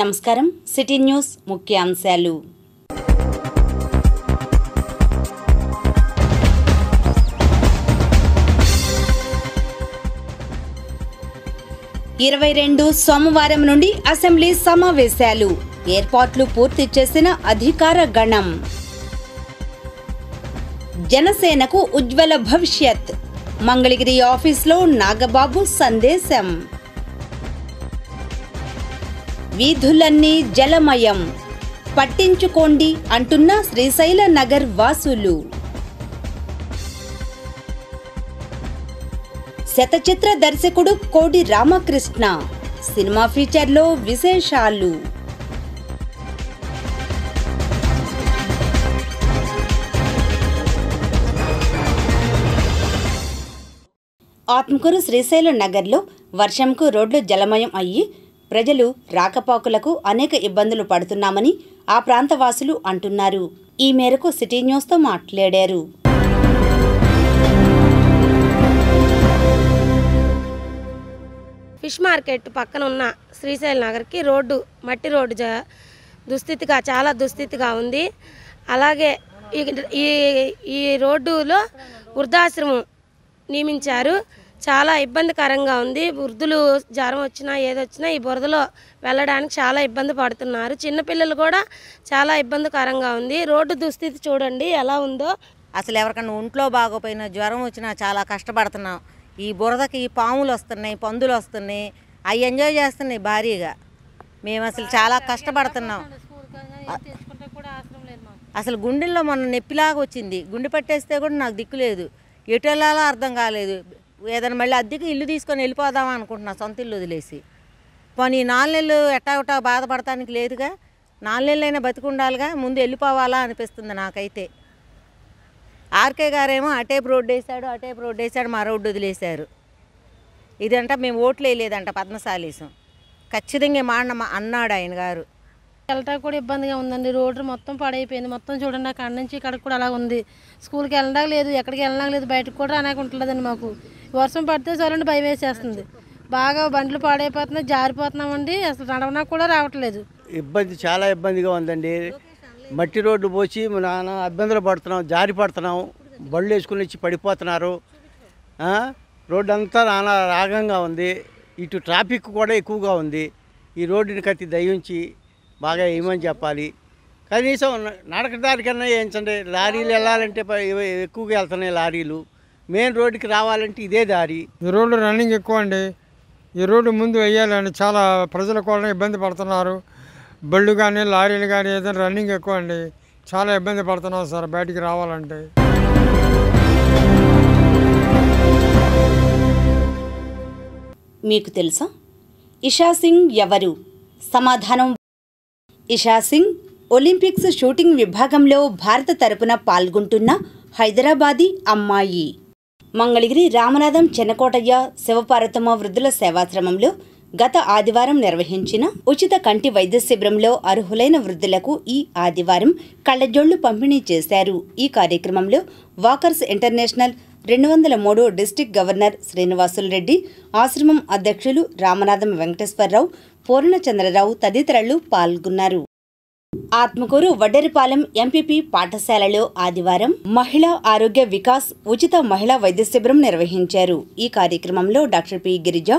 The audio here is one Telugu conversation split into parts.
నమస్కారం. సిటీ న్యూస్ ముఖ్యాంశాలు. ఇరవై 22 సోమవారం నుండి అసెంబ్లీ సమావేశాలు. ఏర్పాట్లు పూర్తి చేసిన అధికార గణం. జనసేనకు ఉజ్వల భవిష్యత్. మంగళగిరి ఆఫీస్లో నాగబాబు సందేశం. వీధులన్నీ జలమయం, పట్టించుకోండి అంటున్న శ్రీశైల నగర్ వాసులు. శతచిత్ర దర్శకుడు కోడి రామకృష్ణ సినిమా ఫీచర్లో విశేషాలు. ఆత్మకూరు శ్రీశైల నగర్లో వర్షంకు రోడ్లు జలమయం అయ్యి ప్రజలు రాకపోకలకు అనేక ఇబ్బందులు పడుతున్నామని ఆ ప్రాంత వాసులు అంటున్నారు. ఈ మేరకు సిటీ న్యూస్తో మాట్లాడారు. ఫిష్ మార్కెట్ పక్కన ఉన్న శ్రీశైల నగర్కి రోడ్డు మట్టి రోడ్డు చాలా దుస్థితిగా ఉంది. అలాగే ఈ రోడ్డులో వృద్ధాశ్రమం నియమించారు. చాలా ఇబ్బందికరంగా ఉంది. వృద్ధులు జ్వరం వచ్చినా ఏదొచ్చినా ఈ బురదలో వెళ్ళడానికి చాలా ఇబ్బంది పడుతున్నారు. చిన్నపిల్లలు కూడా చాలా ఇబ్బందికరంగా ఉంది. రోడ్డు దుస్థితి చూడండి ఎలా ఉందో. అసలు ఎవరికన్నా ఒంట్లో బాగోపోయినా జ్వరం వచ్చినా చాలా కష్టపడుతున్నాం. ఈ బురదకి పాములు వస్తున్నాయి, పందులు వస్తున్నాయి, అవి ఎంజాయ్ చేస్తున్నాయి భారీగా. మేము అసలు చాలా కష్టపడుతున్నాం. అసలు గుండెల్లో మొన్న నెప్పిలాగా వచ్చింది. గుండె పట్టేస్తే కూడా నాకు దిక్కు లేదు, ఎటు వెళ్ళాలో అర్థం కాలేదు. ఏదైనా మళ్ళీ అద్దెకి ఇల్లు తీసుకొని వెళ్ళిపోదామా అనుకుంటున్నా, సొంత ఇల్లు వదిలేసి. పోనీ 4 నెలలు ఎట్టా బాధపడటానికి లేదుగా, 4 నెలలైనా బతికుండాలిగా, ముందు వెళ్ళిపోవాలా అనిపిస్తుంది నాకైతే. ఆర్కే గారేమో అటేపు రోడ్డు వేసాడు, మా రోడ్డు వదిలేశారు. ఇదంట మేము ఓట్లు వేయలేదంట పద్మశాలీసం. ఖచ్చితంగా అన్నాడు ఆయన గారు. వెళ్ళటం కూడా ఇబ్బందిగా ఉందండి. రోడ్డు మొత్తం పాడైపోయింది. మొత్తం చూడండి, అక్కడ నుంచి ఇక్కడికి కూడా అలా ఉంది. స్కూల్కి వెళ్ళడం లేదు, ఎక్కడికి వెళ్ళడం లేదు, బయటకు కూడా రానక ఉంటుందండి. మాకు వర్షం పడితే చాలండి భయం వేసేస్తుంది. బాగా బండ్లు పాడైపోతున్నాయి, జారిపోతున్నామండి. అసలు నడవనా కూడా రావట్లేదు. చాలా ఇబ్బందిగా ఉందండి. మట్టి రోడ్డు పోసి నాన్న ఇబ్బందులు పడుతున్నాం, జారి పడుతున్నాం, బళ్ళు వేసుకుని వచ్చి పడిపోతున్నారు. రోడ్డు అంతా నానా రాగంగా ఉంది. ఇటు ట్రాఫిక్ కూడా ఎక్కువగా ఉంది. ఈ రోడ్డుని కత్తి దయించి బాగా ఏమని చెప్పాలి. కనీసం నడకదానికన్నా ఏంచండి. లారీలు వెళ్ళాలంటే ఎక్కువగా వెళ్తున్నాయి లారీలు. మెయిన్ రోడ్డుకి రావాలంటే ఇదే దారి. ఈ రోడ్డు రన్నింగ్ ఎక్కువ అండి. ఈ రోడ్డు ముందు వేయాలని చాలా ప్రజలు కూడా ఇబ్బంది పడుతున్నారు. బళ్ళు కానీ లారీలు కానీ ఏదైనా రన్నింగ్ ఎక్కువ అండి. చాలా ఇబ్బంది పడుతున్నాం సార్ బయటికి రావాలంటే. మీకు తెలుసా ఇషా సింగ్ ఎవరు? సమాధానం, ఇషా సింగ్ ఒలింపిక్స్ షూటింగ్ విభాగంలో భారత తరపున పాల్గొంటున్న హైదరాబాదీ అమ్మాయి. మంగళగిరి రామనాథం చెన్నకోటయ్య శివపార్వతమ్మ వృద్ధుల సేవాశ్రమంలో గత ఆదివారం నిర్వహించిన ఉచిత కంటి వైద్య శిబిరంలో అర్హులైన వృద్ధులకు ఈ ఆదివారం కళ్లజోళ్లు పంపిణీ చేశారు. ఈ కార్యక్రమంలో walkers international 203 district governor Srinivasulu Reddy, ఆశ్రమం అధ్యక్షులు రామనాథం వెంకటేశ్వరరావు, పూర్ణచంద్రరావు తదితరులు పాల్గొన్నారు. ఆత్మకూరు వడ్డెరపాలెం ఎంపీపీ పాఠశాలలో ఆదివారం మహిళా ఆరోగ్య వికాస్ ఉచిత మహిళా వైద్య శిబిరం నిర్వహించారు. ఈ కార్యక్రమంలో doctor P Girija,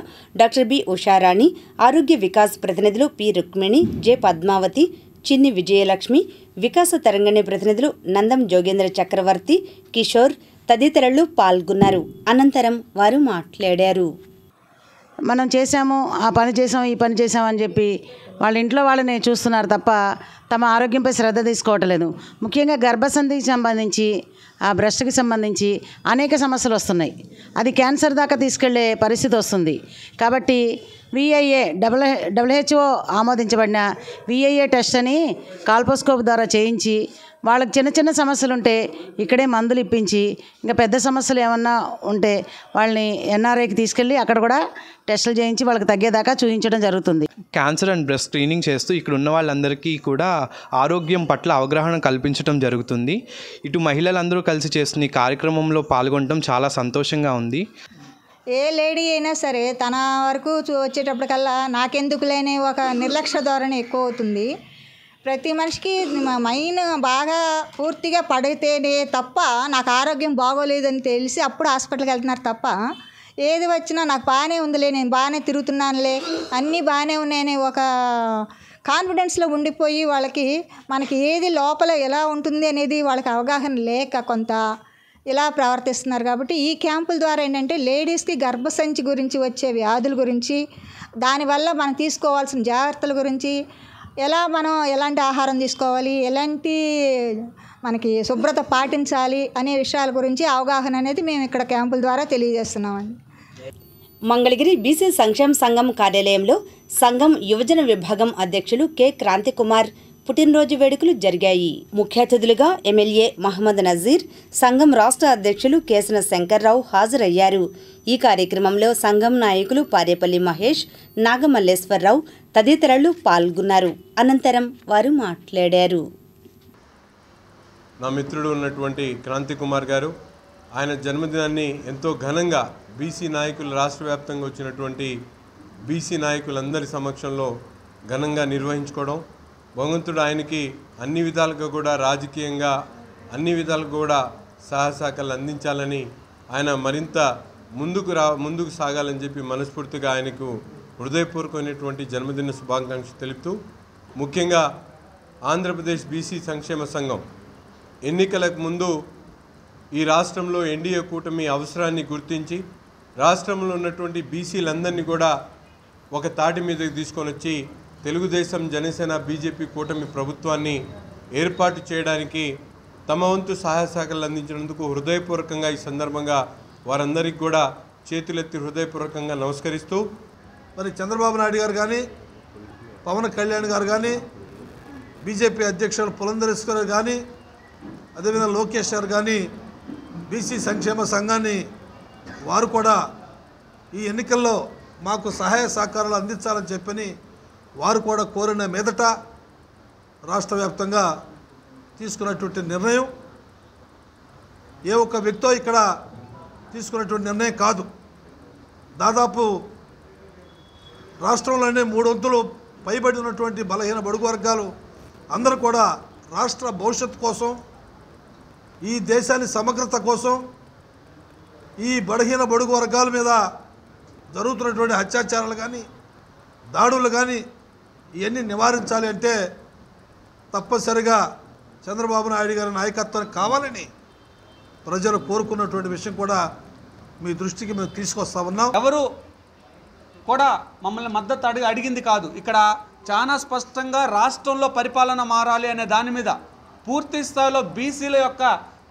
doctor B Usharani, Arogya Vikas ప్రతినిధులు పి రుక్మిణి, జె పద్మావతి, చిన్ని విజయలక్ష్మి, వికాస తరంగిణి ప్రతినిధులు నందం జోగేంద్ర చక్రవర్తి, కిషోర్ తదితరులు పాల్గొన్నారు. అనంతరం వారు మాట్లాడారు. మనం చేసాము, ఆ పని చేసాం, ఈ పని చేసాం అని చెప్పి వాళ్ళ ఇంట్లో వాళ్ళని చూస్తున్నారు తప్ప తమ ఆరోగ్యంపై శ్రద్ధ తీసుకోవట్లేదు. ముఖ్యంగా గర్భసంధికి సంబంధించి, ఆ బ్రెస్ట్కి సంబంధించి అనేక సమస్యలు వస్తున్నాయి. అది క్యాన్సర్ దాకా తీసుకెళ్లే పరిస్థితి వస్తుంది. కాబట్టి విఐఏ WHO ఆమోదించబడిన విఐఏ టెస్ట్ అని కాల్పోస్కోప్ ద్వారా చేయించి వాళ్ళకి చిన్న చిన్న సమస్యలు ఉంటే ఇక్కడే మందులు ఇప్పించి, ఇంకా పెద్ద సమస్యలు ఏమన్నా ఉంటే వాళ్ళని ఎన్ఆర్ఐకి తీసుకెళ్ళి అక్కడ కూడా టెస్టులు చేయించి వాళ్ళకి తగ్గేదాకా చూపించడం జరుగుతుంది. క్యాన్సర్ అండ్ బ్రెస్ట్ స్క్రీనింగ్ చేస్తూ ఇక్కడ ఉన్న వాళ్ళందరికీ కూడా ఆరోగ్యం పట్ల అవగాహన కల్పించడం జరుగుతుంది. ఇటు మహిళలందరూ కలిసి చేస్తున్న ఈ కార్యక్రమంలో పాల్గొనడం చాలా సంతోషంగా ఉంది. ఏ లేడీ అయినా సరే తన వరకు వచ్చేటప్పటికల్లా నాకెందుకు లేని ఒక నిర్లక్ష్య ధోరణి ఎక్కువ అవుతుంది. ప్రతి మనిషికి మైన్ బాగా పూర్తిగా పడితేనే తప్ప నాకు ఆరోగ్యం బాగోలేదని తెలిసి అప్పుడు హాస్పిటల్కి వెళ్తున్నారు తప్ప ఏది వచ్చినా నాకు బాగానే ఉందిలే, నేను బాగానే తిరుగుతున్నానులే, అన్నీ బాగానే ఉన్నాయని ఒక కాన్ఫిడెన్స్లో ఉండిపోయి వాళ్ళకి మనకి ఏది లోపల ఎలా ఉంటుంది అనేది వాళ్ళకి అవగాహన లేక కొంత ఇలా ప్రవర్తిస్తున్నారు. కాబట్టి ఈ క్యాంపుల ద్వారా ఏంటంటే లేడీస్కి గర్భసంచి గురించి వచ్చే వ్యాధుల గురించి, దానివల్ల మనం తీసుకోవాల్సిన జాగ్రత్తల గురించి, ఎలాంటి ఆహారం తీసుకోవాలి, ఎలాంటి మనకి శుభ్రత పాటించాలి అనే విషయాల గురించి అవగాహన అనేది మేము ఇక్కడ క్యాంపుల ద్వారా తెలియజేస్తున్నామండి. మంగళగిరి బీసీ సంక్షేమ సంఘం కార్యాలయంలో సంఘం యువజన విభాగం అధ్యక్షులు కె క్రాంతికుమార్ పుట్టినరోజు వేడుకలు జరిగాయి. ముఖ్య అతిథులుగా ఎమ్మెల్యే మహమ్మద్ నజీర్, సంఘం రాష్ట్ర అధ్యక్షులు కేసన శంకర్రావు హాజరయ్యారు. ఈ కార్యక్రమంలో సంఘం నాయకులు పారేపల్లి మహేష్, నాగమల్లేశ్వరరావు తదితరులు పాల్గొన్నారు. అనంతరం వారు మాట్లాడారు. నా మిత్రుడు ఉన్నటువంటి క్రాంతికుమార్ గారు ఆయన జన్మదినాన్ని ఎంతో ఘనంగా బీసీ నాయకులు రాష్ట్ర వ్యాప్తంగా వచ్చినటువంటి బీసీ నాయకులందరి సమక్షంలో ఘనంగా నిర్వహించుకోవడం, భగవంతుడు ఆయనకి అన్ని విధాలుగా కూడా రాజకీయంగా అన్ని విధాలుగా కూడా సహాయశాఖలు అందించాలని, ఆయన మరింత ముందుకు సాగాలని చెప్పి మనస్ఫూర్తిగా ఆయనకు హృదయపూర్వకమైనటువంటి జన్మదిన శుభాకాంక్షలు తెలుపుతూ, ముఖ్యంగా ఆంధ్రప్రదేశ్ బీసీ సంక్షేమ సంఘం ఎన్నికలకు ముందు ఈ రాష్ట్రంలో ఎన్డీఏ కూటమి అవసరాన్ని గుర్తించి రాష్ట్రంలో ఉన్నటువంటి బీసీలందరినీ కూడా ఒక తాటి మీదకి తీసుకొని వచ్చి తెలుగుదేశం, జనసేన, బీజేపీ కూటమి ప్రభుత్వాన్ని ఏర్పాటు చేయడానికి తమ వంతు సహాయ సహకారాలు అందించినందుకు హృదయపూర్వకంగా ఈ సందర్భంగా వారందరికీ కూడా చేతులెత్తి హృదయపూర్వకంగా నమస్కరిస్తూ, మరి చంద్రబాబు నాయుడు గారు కానీ, పవన్ కళ్యాణ్ గారు కానీ, బీజేపీ అధ్యక్షులు పురంధరేశ్వర్ గారు కానీ, అదేవిధంగా లోకేష్ గారు కానీ బీసీ సంక్షేమ సంఘాన్ని వారు కూడా ఈ ఎన్నికల్లో మాకు సహాయ సహకారాలు అందించాలని చెప్పని వారు కూడా కోరిన మీదట రాష్ట్ర వ్యాప్తంగా తీసుకున్నటువంటి నిర్ణయం ఏ ఒక్క వ్యక్తో ఇక్కడ తీసుకున్నటువంటి నిర్ణయం కాదు. దాదాపు రాష్ట్రంలోనే 3 వంతులు పైబడి ఉన్నటువంటి బలహీన బడుగు వర్గాలు అందరూ కూడా రాష్ట్ర భవిష్యత్తు కోసం, ఈ దేశాన్ని సమగ్రత కోసం, ఈ బలహీన బడుగు వర్గాల మీద జరుగుతున్నటువంటి అత్యాచారాలు కానీ, దాడులు కానీ ఇవన్నీ నివారించాలి అంటే తప్పనిసరిగా చంద్రబాబు నాయుడు గారి నాయకత్వం కావాలని ప్రజలు కోరుకున్నటువంటి విషయం కూడా మీ దృష్టికి మేము తీసుకొస్తా ఉన్నాం. ఎవరు కూడా మమ్మల్ని మద్దతు అడిగింది కాదు. ఇక్కడ చాలా స్పష్టంగా రాష్ట్రంలో పరిపాలన మారాలి అనే దాని మీద పూర్తి స్థాయిలో బీసీల యొక్క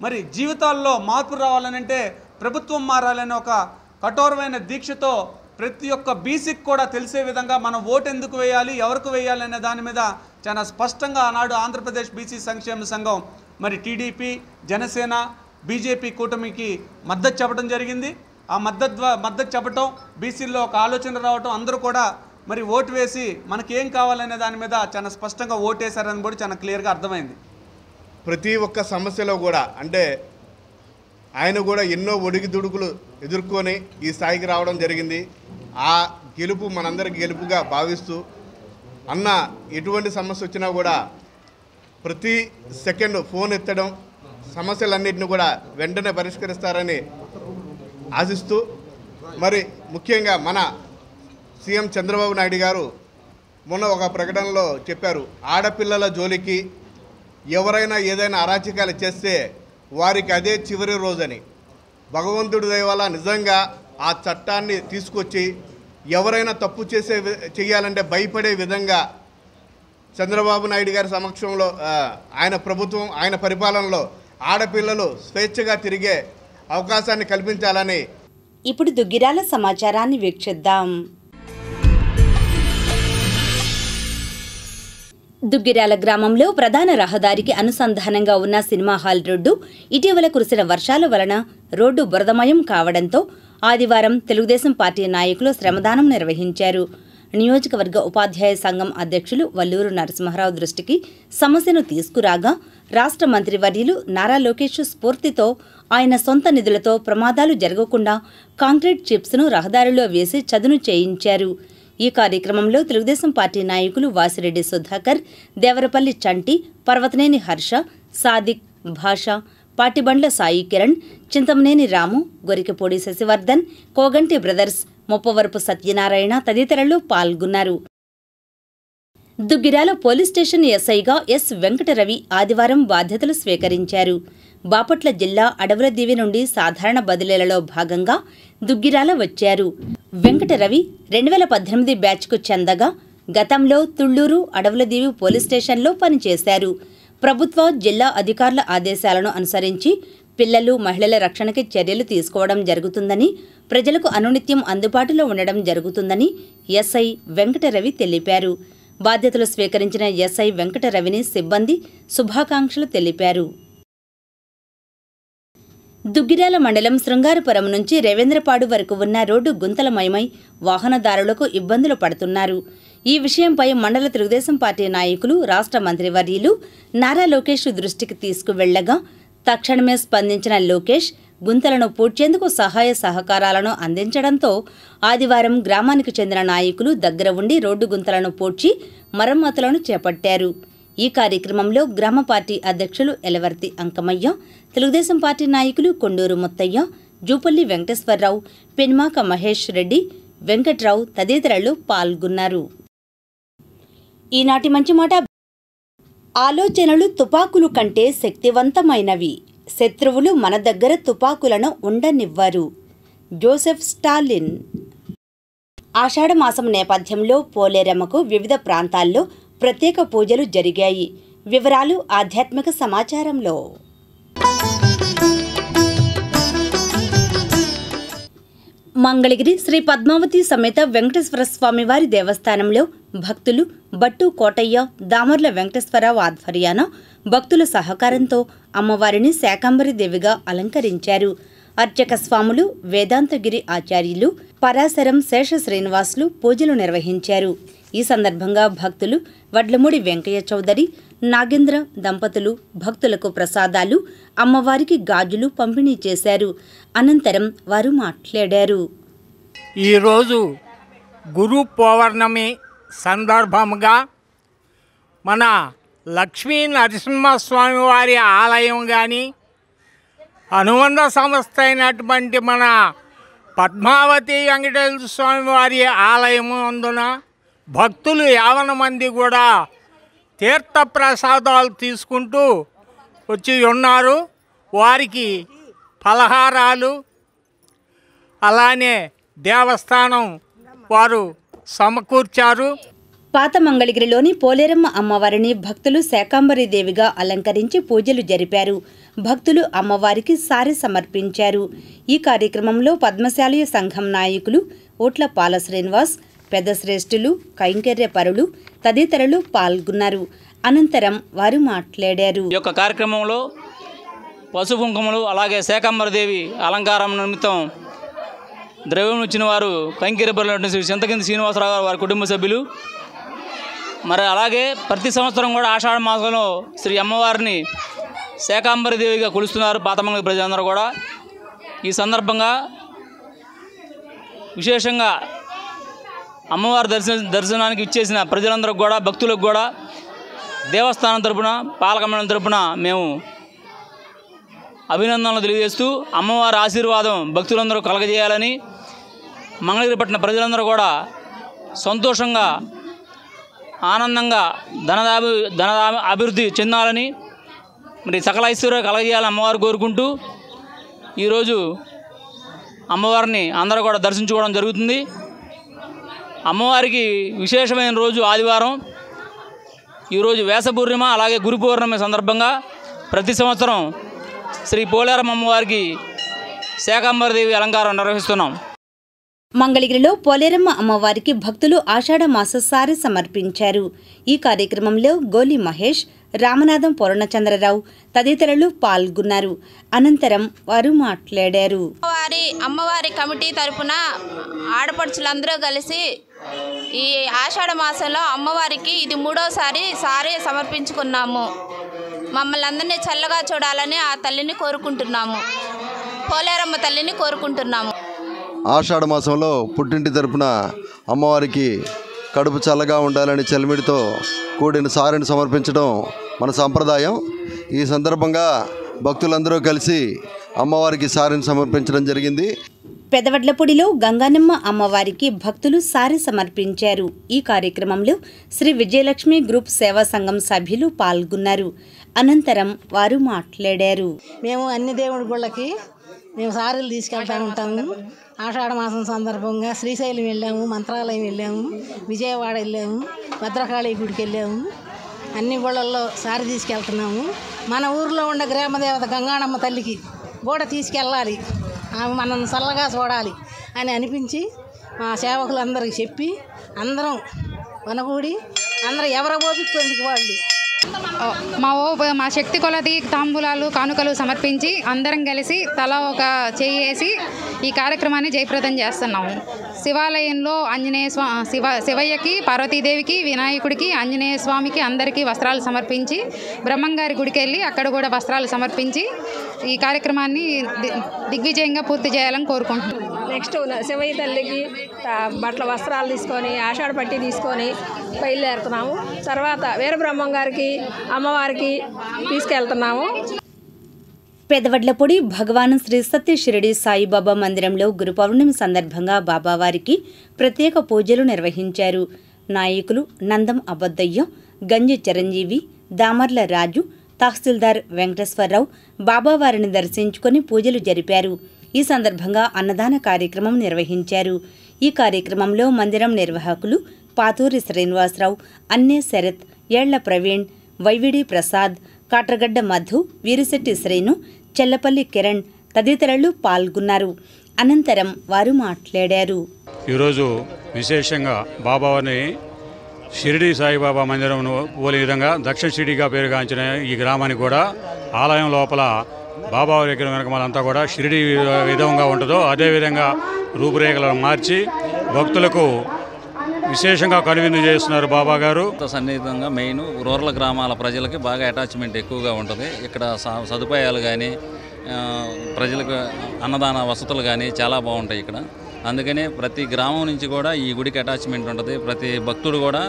మరి జీవితాల్లో మార్పు రావాలనంటే ప్రభుత్వం మారాలనే ఒక కఠోరమైన దీక్షతో ప్రతి ఒక్క బీసీకి కూడా తెలిసే విధంగా మనం ఓటు ఎందుకు వేయాలి, ఎవరికి వేయాలి అనే దాని మీద చాలా స్పష్టంగా ఆనాడు ఆంధ్రప్రదేశ్ బీసీ సంక్షేమ సంఘం మరి టీడీపీ, జనసేన, బీజేపీ కూటమికి మద్దతు చెప్పడం జరిగింది. ఆ మద్దతు చెప్పడం, బీసీల్లో ఒక ఆలోచన రావటం, అందరూ కూడా మరి ఓటు వేసి మనకేం కావాలనే దాని మీద చాలా స్పష్టంగా ఓటేశారని కూడా చాలా క్లియర్గా అర్థమైంది. ప్రతి ఒక్క సమస్యలో కూడా అంటే ఆయన కూడా ఎన్నో ఒడిగిదుడుకులు ఎదుర్కొని ఈ స్థాయికి రావడం జరిగింది. ఆ గెలుపు మనందరికి గెలుపుగా భావిస్తూ అన్న ఎటువంటి సమస్య వచ్చినా కూడా ప్రతి సెకండ్ ఫోన్ ఎత్తడం, సమస్యలన్నింటినీ కూడా వెంటనే పరిష్కరిస్తారని ఆశిస్తూ, మరి ముఖ్యంగా మన సీఎం చంద్రబాబు నాయుడు గారు మొన్న ఒక ప్రకటనలో చెప్పారు, ఆడపిల్లల జోలికి ఎవరైనా ఏదైనా అరాచకాలు చేస్తే వారికి అదే చివరి రోజని. భగవంతుడి దయ వల్ల నిజంగా ఆ చట్టాన్ని తీసుకొచ్చి ఎవరైనా తప్పు చేయాలంటే భయపడే విధంగా చంద్రబాబు నాయుడు గారి సమక్షంలో ఆయన ప్రభుత్వం, ఆయన పరిపాలనలో ఆడపిల్లలు స్వేచ్ఛగా తిరిగే అవకాశాన్ని కల్పించాలని. ఇప్పుడు దుగ్గిరాల సమాచారాన్ని వీక్షిద్దాం. దుగ్గిరాల గ్రామంలో ప్రధాన రహదారికి అనుసంధానంగా ఉన్న సినిమా హాల్ రోడ్డు ఇటీవల కురిసిన వర్షాల వలన రోడ్డు బురదమయం కావడంతో ఆదివారం తెలుగుదేశం పార్టీ నాయకులు శ్రమదానం నిర్వహించారు. నియోజకవర్గ ఉపాధ్యాయ సంఘం అధ్యక్షులు వల్లూరు నరసింహారావు దృష్టికి సమస్యను తీసుకురాగా రాష్ట్ర మంత్రివర్యులు నారా లోకేష్ స్ఫూర్తితో ఆయన సొంత నిధులతో ప్రమాదాలు జరగకుండా కాంక్రీట్ చిప్స్ను రహదారిలో వేసి చదును చేయించారు. ఈ కార్యక్రమంలో తెలుగుదేశం పార్టీ నాయకులు వాసిరెడ్డి సుధాకర్, దేవరపల్లి చంటి, పర్వతనేని హర్ష, సాదిక్, భాష, పాటిబండ్ల సాయి కిరణ్, చింతమనేని రాము, గొరికపూడి శశివర్ధన్, కోగంటి బ్రదర్స్, ముప్పవరపు సత్యనారాయణ తదితరులు పాల్గొన్నారు. Duggirala police station ఎస్ఐగా yes Venkataravi ఆదివారం బాధ్యతలు స్వీకరించారు. బాపట్ల జిల్లా అడవుల దీవి నుండి సాధారణ బదిలీలలో భాగంగా దుగ్గిరాల వచ్చారు. వెంకటరవి 2018 బ్యాచ్కు చెందగా గతంలో తుళ్లూరు అడవుల దీవి పోలీస్ స్టేషన్లో పనిచేశారు. ప్రభుత్వ జిల్లా అధికారుల ఆదేశాలను అనుసరించి పిల్లలు, మహిళల రక్షణకి చర్యలు తీసుకోవడం జరుగుతుందని, ప్రజలకు అనునిత్యం అందుబాటులో ఉండడం జరుగుతుందని ఎస్ఐ వెంకటరవి తెలిపారు. బాధ్యతలు స్వీకరించిన ఎస్ఐ వెంకటరవిని సిబ్బంది శుభాకాంక్షలు తెలిపారు. దుగ్గిరాల మండలం శృంగారపురం నుంచి రేవేంద్రపాడు వరకు ఉన్న రోడ్డు గుంతలమయమై వాహనదారులకు ఇబ్బందులు పడుతున్నారు. ఈ విషయంపై మండల తెలుగుదేశం పార్టీ నాయకులు రాష్ట్ర మంత్రివర్యులు నారా లోకేష్ దృష్టికి తీసుకువెళ్లగా తక్షణమే స్పందించిన లోకేష్ గుంతలను పూడ్చేందుకు సహాయ సహకారాలను అందించడంతో ఆదివారం గ్రామానికి చెందిన నాయకులు దగ్గర ఉండి రోడ్డు గుంతలను పూడ్చి మరమ్మతులను చేపట్టారు. ఈ కార్యక్రమంలో గ్రామ పార్టీ అధ్యక్షులు ఎలవర్తి అంకమయ్య, తెలుగుదేశం పార్టీ నాయకులు కొండూరు ముత్తయ్య, జూపల్లి వెంకటేశ్వరరావు, పెన్మాక మహేష్ రెడ్డి, వెంకట్రావు తదితరులు పాల్గొన్నారు. ఈనాటి మంచి మాట. ఆలోచనలు తుపాకులు కంటే శక్తివంతమైనవి. శత్రువులు మన దగ్గర తుపాకులను ఉండనివ్వరు. Joseph Stalin. ఆషాఢమాసం నేపథ్యంలో పోలేరమ్మకు వివిధ ప్రాంతాల్లో ప్రత్యేక పూజలు జరిగాయి. వివరాలు ఆధ్యాత్మిక సమాచారంలో. మంగళగిరి శ్రీ పద్మావతి సమేత వెంకటేశ్వర స్వామివారి దేవస్థానంలో భక్తులు బట్టు కోటయ్య, దామర్ల వెంకటేశ్వరరావు ఆధ్వర్యాన భక్తుల సహకారంతో అమ్మవారిని శాకంబరి దేవిగా అలంకరించారు. అర్చక స్వాములు, వేదాంతగిరి ఆచార్యులు, పరాశరం శేష శ్రీనివాసులు పూజలు నిర్వహించారు. ఈ సందర్భంగా భక్తులు వడ్లమూడి వెంకయ్య చౌదరి, నాగేంద్ర దంపతులు భక్తులకు ప్రసాదాలు, అమ్మవారికి గాజులు పంపిణీ చేశారు. అనంతరం వారు మాట్లాడారు. ఈరోజు గురు పౌర్ణమి సందర్భంగా మన లక్ష్మీ నరసింహస్వామి వారి ఆలయం కానీ, అనుబంధ సంస్థ అయినటువంటి మన పద్మావతి వెంకటేశ్వర స్వామి వారి ఆలయం అందున భక్తులు 50 మంది కూడా తీర్థ ప్రసాదాలు తీసుకుంటూ వచ్చి ఉన్నారు. వారికి ఫలహారాలు అలానే దేవస్థానం వారు సమకూర్చారు. పాత మంగళగిరిలోని పోలేరమ్మ అమ్మవారిని భక్తులు శాకంబరి దేవిగా అలంకరించి పూజలు జరిపారు. భక్తులు అమ్మవారికి సారె సమర్పించారు. ఈ కార్యక్రమంలో పద్మశాలి సంఘం నాయకులు ఓట్ల పాల శ్రీనివాస్, పెద్ద శ్రేష్ఠులు, కైంకర్య పరులు తదితరులు పాల్గొన్నారు. అనంతరం వారు మాట్లాడారు. ఈ యొక్క కార్యక్రమంలో పసుపు కుంకుమలు అలాగే శాకంబరదేవి అలంకారం నిమిత్తం ద్రవ్యం ఇచ్చిన వారు కైంకర్య పరులు శ్రీ చింతకింది శ్రీనివాసరావు గారు, వారి కుటుంబ సభ్యులు. మరి అలాగే ప్రతి సంవత్సరం కూడా ఆషాఢ మాసంలో శ్రీ అమ్మవారిని శాకంబరదేవిగా కొలుస్తున్నారు పాతమంగళ ప్రజలందరూ కూడా. ఈ సందర్భంగా విశేషంగా అమ్మవారి దర్శనానికి ఇచ్చేసిన ప్రజలందరూ కూడా, భక్తులకు కూడా దేవస్థానం తరపున, పాలక మండలి తరపున మేము అభినందనలు తెలియజేస్తూ అమ్మవారి ఆశీర్వాదం భక్తులందరూ కలగజేయాలని, మంగళగిరి పట్టణ ప్రజలందరూ కూడా సంతోషంగా ఆనందంగా ధన అభివృద్ధి చెందాలని, మరి సకల ఐశ్వర్యం కలగజేయాలని అమ్మవారు కోరుకుంటూ ఈరోజు అమ్మవారిని అందరూ కూడా దర్శించుకోవడం జరుగుతుంది. అమ్మవారికి విశేషమైన రోజు ఆదివారం. ఈరోజు వేస పూర్ణిమ అలాగే గురు పౌర్ణమి సందర్భంగా ప్రతి సంవత్సరం శ్రీ పోలేరమ్మ అమ్మవారికి శాకంబరదేవి అలంకారం నిర్వహిస్తున్నాం. మంగళగిరిలో పోలేరమ్మ అమ్మవారికి భక్తులు ఆషాఢ మాస సారె సమర్పించారు. ఈ కార్యక్రమంలో గోలి మహేష్, రామనాథం పూర్ణచంద్రరావు తదితరులు పాల్గొన్నారు. అనంతరం వారు మాట్లాడారు. అమ్మవారి కమిటీ తరపున ఆడపడుచులందరూ కలిసి ఈ ఆషాఢ మాసంలో అమ్మవారికి ఇది 3వసారి సారీ సమర్పించుకున్నాము. మమ్మల్ని అందరినీ చల్లగా చూడాలని ఆ తల్లిని కోరుకుంటున్నాము. పోలేరమ్మ తల్లిని కోరుకుంటున్నాము. ఆషాఢ మాసంలో పుట్టింటి తరపున అమ్మవారికి కడుపు చల్లగా ఉండాలని చలిమిడితో కూడిన సారిని సమర్పించడం మన సంప్రదాయం. ఈ సందర్భంగా భక్తులందరూ కలిసి అమ్మవారికి సారిని సమర్పించడం జరిగింది. పెదవడ్లపూడిలో గంగానమ్మ అమ్మవారికి భక్తులు సారి సమర్పించారు. ఈ కార్యక్రమంలో శ్రీ విజయలక్ష్మి గ్రూప్ సేవా సంఘం సభ్యులు పాల్గొన్నారు. అనంతరం వారు మాట్లాడారు. మేము అన్ని దేవుడి గుళ్ళకి మేము సారీలు తీసుకెళ్తూ ఉంటాము. ఆషాఢ మాసం సందర్భంగా శ్రీశైలం వెళ్ళాము, మంత్రాలయం వెళ్ళాము, విజయవాడ వెళ్ళాము, భద్రకాళి గుడికి వెళ్ళాము. అన్ని గుళ్ళల్లో సారి తీసుకెళ్తున్నాము. మన ఊరిలో ఉన్న గ్రామదేవత గంగానమ్మ తల్లికి కూడా తీసుకెళ్ళాలి, ఆమె మనల్ని చల్లగా చూడాలి అని అనిపించి మా సేవకులందరికీ చెప్పి అందరం వనగూడి అందరూ ఎవరి ఓపిక వాళ్ళు మా శక్తి కొలది తాంబూలాలు కానుకలు సమర్పించి అందరం కలిసి తల ఒక చేయి వేసి ఈ కార్యక్రమాన్ని జయప్రదం చేస్తున్నాము. శివాలయంలో శివయ్యకి, పార్వతీదేవికి, వినాయకుడికి, ఆంజనేయ స్వామికి అందరికీ వస్త్రాలు సమర్పించి బ్రహ్మంగారి గుడికి వెళ్ళి అక్కడ కూడా వస్త్రాలు సమర్పించి ఈ కార్యక్రమాన్ని దిగ్విజయంగా పూర్తి చేయాలని కోరుకుంటున్నాం. నెక్స్ట్ శివయ్య తల్లికి బట్టల వస్త్రాలు తీసుకొని ఆషాఢ పట్టి తీసుకొని బయలుదేరుతున్నాము. తర్వాత వీరబ్రహ్మం గారికి అమ్మవారికి తీసుకెళ్తున్నాము. పెదవడ్లపూడి భగవాన్ శ్రీ సత్య షిరిడి సాయిబాబా మందిరంలో గురు పౌర్ణమి సందర్భంగా బాబావారికి ప్రత్యేక పూజలు నిర్వహించారు. నాయకులు నందం అబద్దయ్య, గంజి చిరంజీవి, దామర్ల రాజు, తహసీల్దార్ వెంకటేశ్వరరావు బాబావారిని దర్శించుకొని పూజలు జరిపారు. ఈ సందర్భంగా అన్నదాన కార్యక్రమం నిర్వహించారు. ఈ కార్యక్రమంలో మందిరం నిర్వాహకులు పాతూరి శ్రీనివాసరావు, అన్నే శరత్, ఏళ్ల ప్రవీణ్, వైవిడి ప్రసాద్, కాట్రగడ్డ మధు, వీరిశెట్టి శ్రీను, చెల్లపల్లి కిరణ్ తదితరులు పాల్గొన్నారు. అనంతరం వారు మాట్లాడారు. ఈరోజు విశేషంగా బాబావారిని షిరిడి సాయిబాబా మందిరం పోలే విధంగా దక్షిణ షిరిడిగా పేరుగాంచిన ఈ గ్రామానికి కూడా ఆలయం లోపల బాబావారి విగ్రహం వెనక మనంతా కూడా షిరిడి విధంగా ఉంటుందో అదేవిధంగా రూపురేఖలను మార్చి భక్తులకు విశేషంగా కనువిందు చేస్తున్నారు బాబా గారు. సన్నిహితంగా మెయిన్ రూరల్ గ్రామాల ప్రజలకి బాగా అటాచ్మెంట్ ఎక్కువగా ఉంటుంది. ఇక్కడ సదుపాయాలు కానీ ప్రజలకు అన్నదాన వసతులు కానీ చాలా బాగుంటాయి ఇక్కడ. అందుకనే ప్రతి గ్రామం నుంచి కూడా ఈ గుడికి అటాచ్మెంట్ ఉంటుంది. ప్రతి భక్తుడు కూడా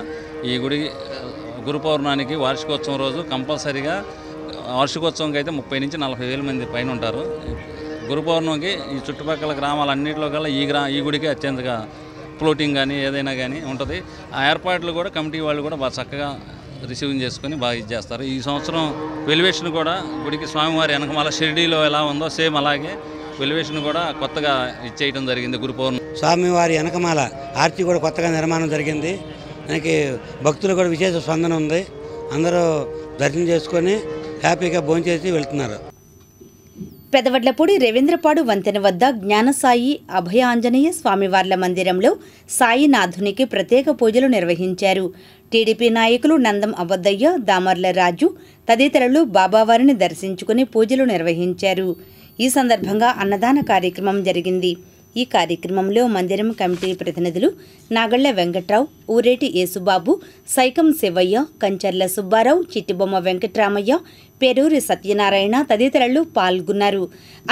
ఈ గుడి గురు పౌర్ణానికి వార్షికోత్సవం రోజు కంపల్సరీగా వార్షికోత్సవంకి అయితే 30 నుంచి 40 వేల మంది పైన ఉంటారు. గురు పౌర్ణమికి ఈ చుట్టుపక్కల గ్రామాలన్నింటిలో కల్లా ఈ గుడికి అత్యంతగా ఫ్లోటింగ్ కానీ ఏదైనా కానీ ఉంటుంది. ఆ ఏర్పాట్లు కూడా కమిటీ వాళ్ళు కూడా బాగా చక్కగా రిసీవింగ్ చేసుకొని బాగా ఇచ్చేస్తారు. ఈ సంవత్సరం వెలివేషన్ కూడా గుడికి స్వామివారి వెనకమాల షిరిడీలో ఎలా ఉందో సేమ్ అలాగే వెలివేషన్ కూడా కొత్తగా ఇచ్చేయడం జరిగింది. గురు పౌర్ణమి స్వామివారి వెనకమాల ఆర్చి కూడా కొత్తగా నిర్మాణం జరిగింది. దానికి భక్తులు కూడా విశేష స్పందన ఉంది. అందరూ దర్శనం చేసుకొని హ్యాపీగా భోంచేసి వెళ్తున్నారు. పెదవడ్లపూడి రవీంద్రపాడు వంతెన వద్ద జ్ఞానసాయి అభయ ఆంజనేయ స్వామివార్ల మందిరంలో సాయినాథునికి ప్రత్యేక పూజలు నిర్వహించారు. టీడీపీ నాయకులు నందం అబద్దయ్య, దామర్ల రాజు తదితరులు బాబావారిని దర్శించుకుని పూజలు నిర్వహించారు. ఈ సందర్భంగా అన్నదాన కార్యక్రమం జరిగింది. ఈ కార్యక్రమంలో మందిరం కమిటీ ప్రతినిధులు నాగళ్ల వెంకట్రావు, ఊరేటి యేసుబాబు, సైకం శివయ్య, కంచర్ల సుబ్బారావు, చిట్టిబొమ్మ వెంకట్రామయ్య, పేరూరి సత్యనారాయణ తదితరులు పాల్గొన్నారు.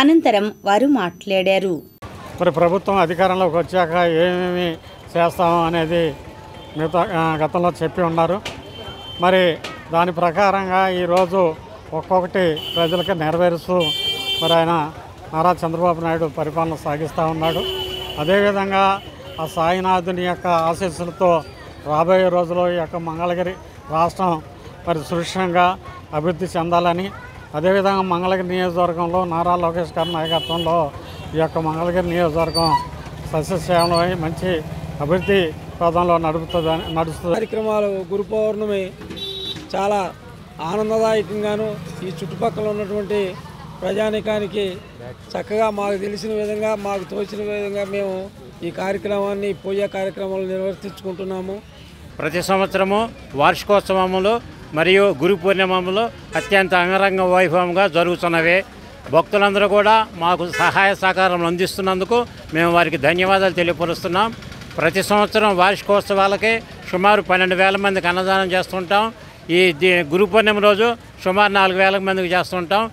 అనంతరం వారు మాట్లాడారు. మరి ప్రభుత్వం అధికారంలోకి వచ్చాక ఏమేమి చేస్తాము అనేది గతంలో చెప్పి ఉన్నారు. మరి దాని ప్రకారంగా ఈరోజు ఒక్కొక్కటి ప్రజలకు నెరవేరుస్తూ మరి ఆయన నారా చంద్రబాబు నాయుడు పరిపాలన సాగిస్తూ ఉన్నాడు. అదేవిధంగా ఆ సాయినాథుని యొక్క ఆశీస్సులతో రాబోయే రోజుల్లో ఈ యొక్క మంగళగిరి రాష్ట్రం మరి సురక్షంగా అభివృద్ధి చెందాలని, అదేవిధంగా మంగళగిరి నియోజకవర్గంలో నారా లోకేష్ గారి నాయకత్వంలో ఈ యొక్క మంగళగిరి నియోజకవర్గం సస్యశ్యామలమై మంచి అభివృద్ధి పదంలో నడుస్తుంది. కార్యక్రమాలు గురు పౌర్ణమి చాలా ఆనందదాయకంగాను ఈ చుట్టుపక్కల ఉన్నటువంటి ప్రజానికానికి చక్కగా మాకు తెలిసిన విధంగా మాకు తోచిన విధంగా మేము ఈ కార్యక్రమాన్ని పూజా కార్యక్రమాలు నిర్వర్తించుకుంటున్నాము. ప్రతి సంవత్సరము వార్షికోత్సవములు మరియు గురు పూర్ణిమములు అత్యంత అంగరంగ వైభవంగా జరుగుతున్నవి. భక్తులందరూ కూడా మాకు సహాయ సహకారం అందిస్తున్నందుకు మేము వారికి ధన్యవాదాలు తెలియపరుస్తున్నాం. ప్రతి సంవత్సరం వార్షికోత్సవాలకే సుమారు 12,000 మందికి అన్నదానం చేస్తుంటాం. ఈ గురు పూర్ణిమ రోజు సుమారు 4,000 మందికి చేస్తుంటాం.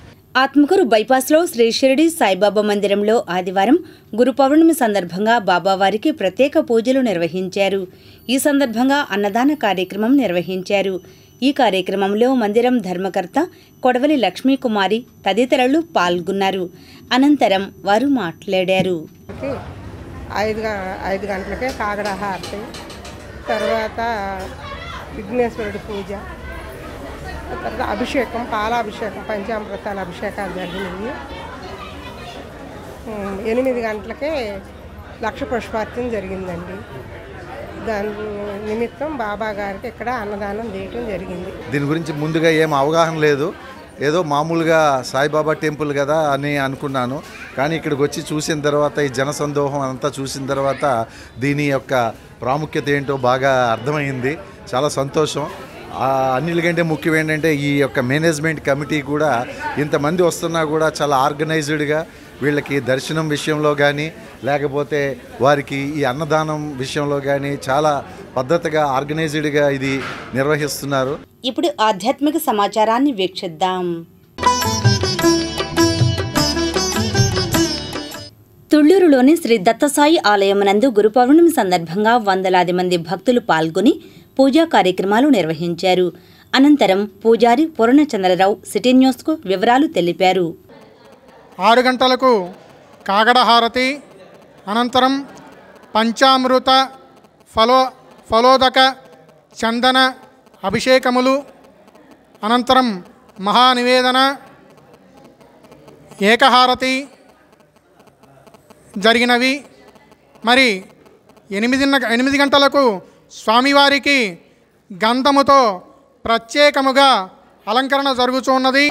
ఆత్మకూరు బైపాస్లో శ్రీ షిరిడి సాయిబాబా మందిరంలో ఆదివారం గురు పౌర్ణమి సందర్భంగా బాబావారికి ప్రత్యేక పూజలు నిర్వహించారు. ఈ సందర్భంగా అన్నదాన కార్యక్రమం నిర్వహించారు. ఈ కార్యక్రమంలో మందిరం ధర్మకర్త కొడవలి లక్ష్మీకుమారి తదితరులు పాల్గొన్నారు. అనంతరం వారు మాట్లాడారు. 5 గంటలకే కాగడ హారతి, తర్వాత విఘ్నేశ్వరుడి పూజ, తర్వాత అభిషేకం, పాలాభిషేకం, పంచామృతాల అభిషేకాలు జరిగినాయి. 8 గంటలకే లక్ష పుష్పార్చన జరిగిందండి. దాని నిమిత్తం బాబా గారికి ఇక్కడ అన్నదానం చేయటం జరిగింది. దీని గురించి ముందుగా ఏం అవగాహన లేదు, ఏదో మామూలుగా సాయిబాబా టెంపుల్ కదా అని అనుకున్నాను. కానీ ఇక్కడికి వచ్చి చూసిన తర్వాత ఈ జనసందోహం అంతా చూసిన తర్వాత దీని యొక్క ప్రాముఖ్యత ఏంటో బాగా అర్థమైంది. చాలా సంతోషం. అన్నిటికంటే ముఖ్యం ఏంటంటే ఈ యొక్క మేనేజ్మెంట్ కమిటీ కూడా ఇంతమంది వస్తున్నా కూడా చాలా ఆర్గనైజ్డ్గా వీళ్ళకి దర్శనం విషయంలో కానీ లేకపోతే వారికి ఈ అన్నదానం విషయంలో కానీ చాలా పద్ధతిగా ఆర్గనైజ్డ్గా ఇది నిర్వహిస్తున్నారు. ఇప్పుడు ఆధ్యాత్మిక సమాచారాన్ని వీక్షిద్దాం. తుళ్లూరులోని శ్రీ దత్తసాయి ఆలయమునందు గురు పౌర్ణమి సందర్భంగా వందలాది మంది భక్తులు పాల్గొని పూజా కార్యక్రమాలు నిర్వహించారు. అనంతరం పూజారి పూర్ణచంద్రరావు సిటీ న్యూస్కు వివరాలు తెలిపారు. 6 గంటలకు కాగడ హారతి, అనంతరం పంచామృత ఫలోదక చందన అభిషేకములు, అనంతరం మహానివేదన ఏకహారతి జరిగినవి. మరి 8 గంటలకు స్వామివారికి గంధముతో ప్రత్యేకముగా అలంకరణ జరుగుతున్నది.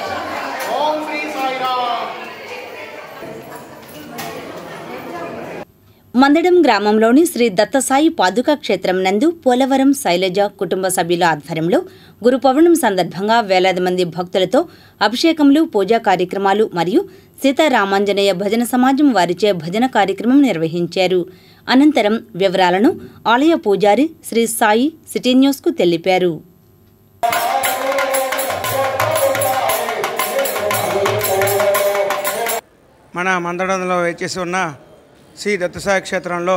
మందడం గ్రామంలోని శ్రీ దత్తసాయి పాదుకా క్షేత్రం నందు పోలవరం శైలజ కుటుంబ సభ్యుల ఆధ్వర్యంలో గురు పౌర్ణమి సందర్భంగా వేలాది మంది భక్తులతో అభిషేకములు, పూజా కార్యక్రమాలు మరియు సీతారామాంజనేయ భజన సమాజం వారిచే భజన కార్యక్రమం నిర్వహించారు. అనంతరం వివరాలను ఆలయ పూజారి శ్రీ సాయి సిటీ న్యూస్కు తెలిపారు. మన మందడంలో వేచేసి ఉన్న శ్రీ దత్తసాయి క్షేత్రంలో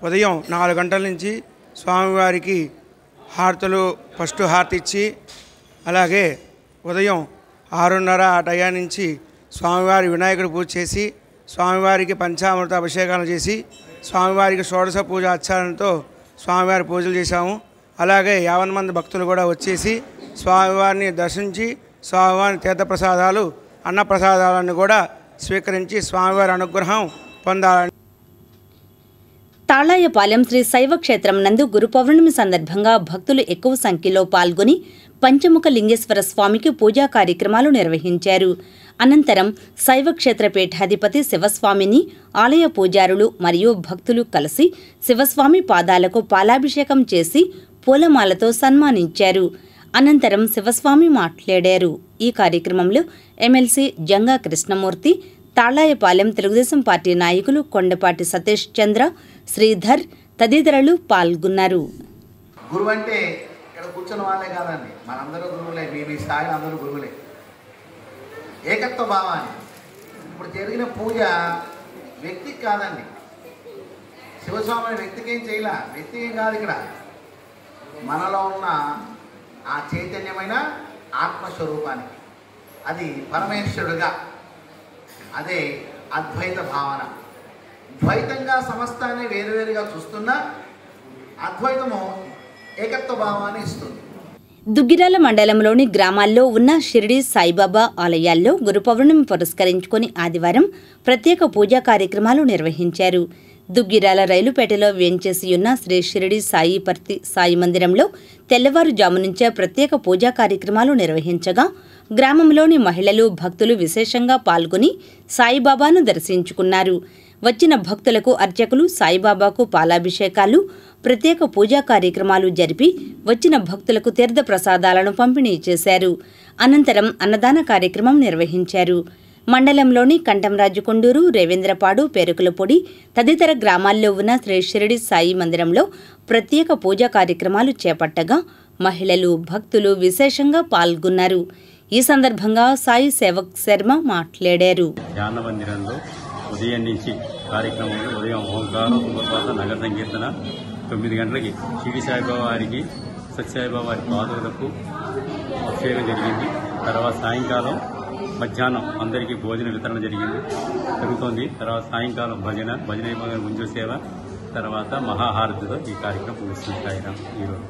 ఉదయం 4 గంటల నుంచి స్వామివారికి హారతులు ఫస్ట్ హారతి ఇచ్చి, అలాగే ఉదయం 6:30 ఆ టయా నుంచి స్వామివారి వినాయకుడి పూజ చేసి స్వామివారికి పంచామృత అభిషేకాలు చేసి స్వామివారికి షోడశ పూజ ఆచారంతో స్వామివారి పూజలు చేశాము. అలాగే 50 మంది భక్తులు కూడా వచ్చేసి స్వామివారిని దర్శించి స్వామివారి తీర్థప్రసాదాలు, అన్నప్రసాదాలను కూడా స్వీకరించి స్వామివారి అనుగ్రహం పొందాలని. తాళాయపాలెం శ్రీ శైవ క్షేత్రం నందు గురు పౌర్ణమి సందర్భంగా భక్తులు ఎక్కువ సంఖ్యలో పాల్గొని పంచముఖ లింగేశ్వర స్వామికి పూజా కార్యక్రమాలు నిర్వహించారు. అనంతరం శైవ క్షేత్ర పీఠాధిపతి శివస్వామిని ఆలయ పూజారులు మరియు భక్తులు కలిసి శివస్వామి పాదాలకు పాలాభిషేకం చేసి పూలమాలతో సన్మానించారు. అనంతరం శివస్వామి మాట్లాడారు. ఈ కార్యక్రమంలో ఎమ్మెల్సీ జంగా కృష్ణమూర్తి, తాళాయపాలెం తెలుగుదేశం పార్టీ నాయకులు కొండపాటి సతీష్ చంద్ర, శ్రీధర్ తదితరులు పాల్గొన్నారు. గురువు అంటే ఇక్కడ కూర్చున్న వాళ్ళే కాదండి, మనందరూ గురువులే. మీ స్థాయిలో అందరూ గురువులే. ఏకత్వ భావాన్ని ఇప్పుడు జరిగిన పూజ వ్యక్తికి కాదండి. శివస్వామి వ్యక్తికి ఏం చేయాల, వ్యక్తికి ఏం కాదు. ఇక్కడ మనలో ఉన్న ఆ చైతన్యమైన ఆత్మస్వరూపానికి, అది పరమేశ్వరుడుగా, అదే అద్వైత భావన. ద్వైతంగా సమస్తాన్ని వేరువేరుగా చూస్తున్నా అద్వైతము ఏకత్వ భావాన్ని ఇస్తుంది. దుగ్గిరాల మండలంలోని గ్రామాల్లో ఉన్న షిరిడి సాయిబాబా ఆలయాల్లో గురు పౌర్ణమి పురస్కరించుకొని ఆదివారం ప్రత్యేక పూజా కార్యక్రమాలు నిర్వహించారు. దుగ్గిరాల రైలుపేటలో వేంచేసి ఉన్న శ్రీ షిరిడి సాయిపర్తి సాయి మందిరంలో తెల్లవారుజాము నుంచే ప్రత్యేక పూజా కార్యక్రమాలు నిర్వహించగా గ్రామంలోని మహిళలు, భక్తులు విశేషంగా పాల్గొని సాయిబాబాను దర్శించుకున్నారు. వచ్చిన భక్తులకు అర్చకులు సాయిబాబాకు పాలాభిషేకాలు, ప్రత్యేక పూజా కార్యక్రమాలు జరిపి వచ్చిన భక్తులకు తీర్థ ప్రసాదాలను పంపిణీ చేశారు. అనంతరం అన్నదాన కార్యక్రమం నిర్వహించారు. మండలంలోని కంటంరాజు కొండూరు, రేవేంద్రపాడు, పేరుకులపొడి తదితర గ్రామాల్లో ఉన్న శ్రీ షిరిడి సాయి మందిరంలో ప్రత్యేక పూజా కార్యక్రమాలు చేపట్టగా మహిళలు, భక్తులు విశేషంగా పాల్గొన్నారు. ఈ సందర్భంగా సాయి సేవక్ శర్మ మాట్లాడారు. ధ్యాన మందిరంలో ఉదయం నుంచి కార్యక్రమంలో ఉదయం ఓంకారం, తర్వాత నగర సంకీర్తన 9 గంటలకి షిరిడి సాయిబాబా వారికి, సత్యసాయిబాబా వారి పాదులకు అభిషేకం జరిగింది. తర్వాత సాయంకాలం మధ్యాహ్నం అందరికీ భోజన వితరణ జరుగుతోంది. తర్వాత సాయంకాలం భజన అయిపోయిన గుంజు సేవ, తర్వాత మహాహారతితో ఈ కార్యక్రమం ముగిస్తుంది ఈరోజు.